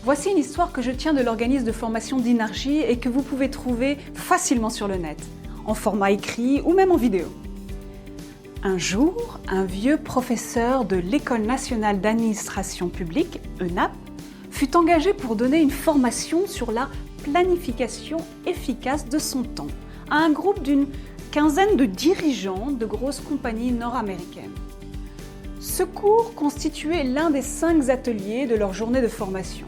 Voici une histoire que je tiens de l'organisme de formation d'Inargy et que vous pouvez trouver facilement sur le net, en format écrit ou même en vidéo. Un jour, un vieux professeur de l'École nationale d'administration publique, ENAP, fut engagé pour donner une formation sur la planification efficace de son temps à un groupe d'une quinzaine de dirigeants de grosses compagnies nord-américaines. Ce cours constituait l'un des 5 ateliers de leur journée de formation.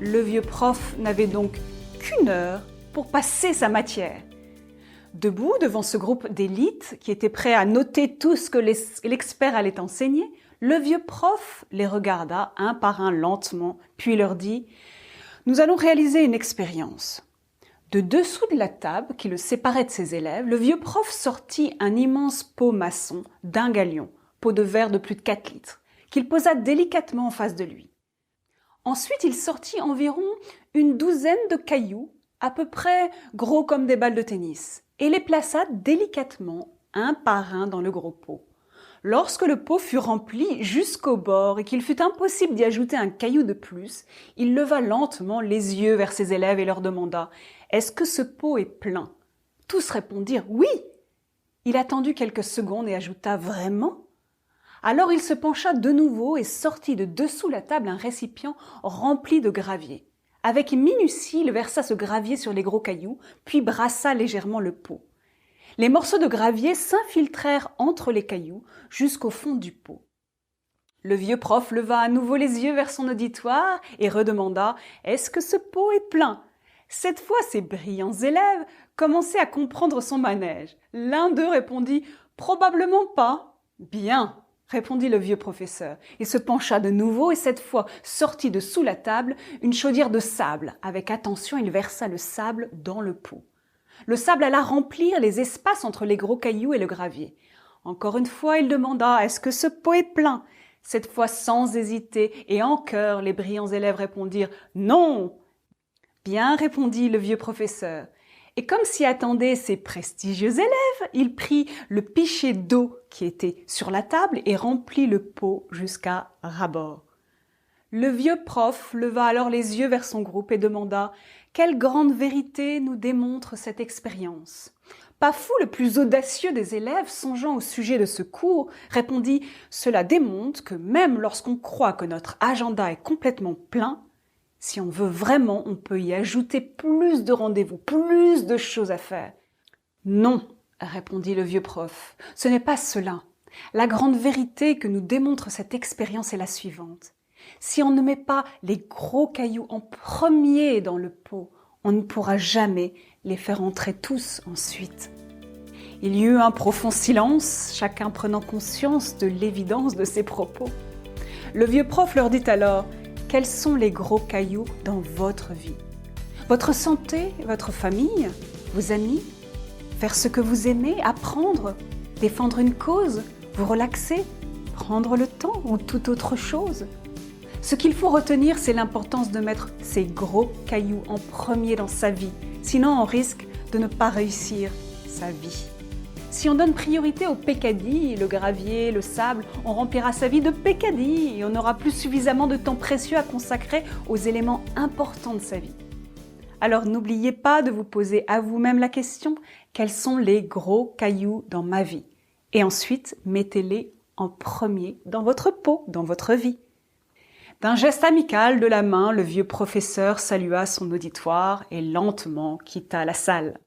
Le vieux prof n'avait donc qu'1 heure pour passer sa matière. Debout devant ce groupe d'élite qui était prêt à noter tout ce que l'expert allait enseigner, le vieux prof les regarda un par un lentement, puis leur dit « Nous allons réaliser une expérience ». De dessous de la table qui le séparait de ses élèves, le vieux prof sortit un immense pot maçon d'1 galion, pot de verre de plus de 4 litres, qu'il posa délicatement en face de lui. Ensuite, il sortit environ une douzaine de cailloux, à peu près gros comme des balles de tennis, et les plaça délicatement, un par un, dans le gros pot. Lorsque le pot fut rempli jusqu'au bord et qu'il fut impossible d'y ajouter un caillou de plus, il leva lentement les yeux vers ses élèves et leur demanda « Est-ce que ce pot est plein ?» Tous répondirent « Oui !» Il attendit quelques secondes et ajouta « Vraiment ?» Alors il se pencha de nouveau et sortit de dessous la table un récipient rempli de gravier. Avec minutie, il versa ce gravier sur les gros cailloux, puis brassa légèrement le pot. Les morceaux de gravier s'infiltrèrent entre les cailloux jusqu'au fond du pot. Le vieux prof leva à nouveau les yeux vers son auditoire et redemanda « Est-ce que ce pot est plein ?» Cette fois, ses brillants élèves commençaient à comprendre son manège. L'un d'eux répondit « Probablement pas. »« Bien !» répondit le vieux professeur. Il se pencha de nouveau et cette fois sortit de sous la table une chaudière de sable. Avec attention, il versa le sable dans le pot. Le sable alla remplir les espaces entre les gros cailloux et le gravier. Encore une fois, il demanda « Est-ce que ce pot est plein ?» Cette fois, sans hésiter et en chœur, les brillants élèves répondirent « Non !»« Bien !» répondit le vieux professeur. Et comme s'y attendaient ses prestigieux élèves, il prit le pichet d'eau qui était sur la table et remplit le pot jusqu'à ras-bord. Le vieux prof leva alors les yeux vers son groupe et demanda « Quelle grande vérité nous démontre cette expérience ?» Pafou, le plus audacieux des élèves, songeant au sujet de ce cours, répondit « Cela démontre que même lorsqu'on croit que notre agenda est complètement plein, si on veut vraiment, on peut y ajouter plus de rendez-vous, plus de choses à faire. » « Non, » répondit le vieux prof, « ce n'est pas cela. La grande vérité que nous démontre cette expérience est la suivante. Si on ne met pas les gros cailloux en premier dans le pot, on ne pourra jamais les faire entrer tous ensuite. » Il y eut un profond silence, chacun prenant conscience de l'évidence de ses propos. Le vieux prof leur dit alors « Quels sont les gros cailloux dans votre vie? Votre santé, votre famille, vos amis? Faire ce que vous aimez, apprendre, défendre une cause, vous relaxer, prendre le temps ou toute autre chose? Ce qu'il faut retenir, c'est l'importance de mettre ces gros cailloux en premier dans sa vie, sinon on risque de ne pas réussir sa vie. Si on donne priorité aux pécadilles, le gravier, le sable, on remplira sa vie de pécadilles et on n'aura plus suffisamment de temps précieux à consacrer aux éléments importants de sa vie. Alors n'oubliez pas de vous poser à vous-même la question « Quels sont les gros cailloux dans ma vie ?» Et ensuite, mettez-les en premier dans votre pot, dans votre vie. D'un geste amical de la main, le vieux professeur salua son auditoire et lentement quitta la salle.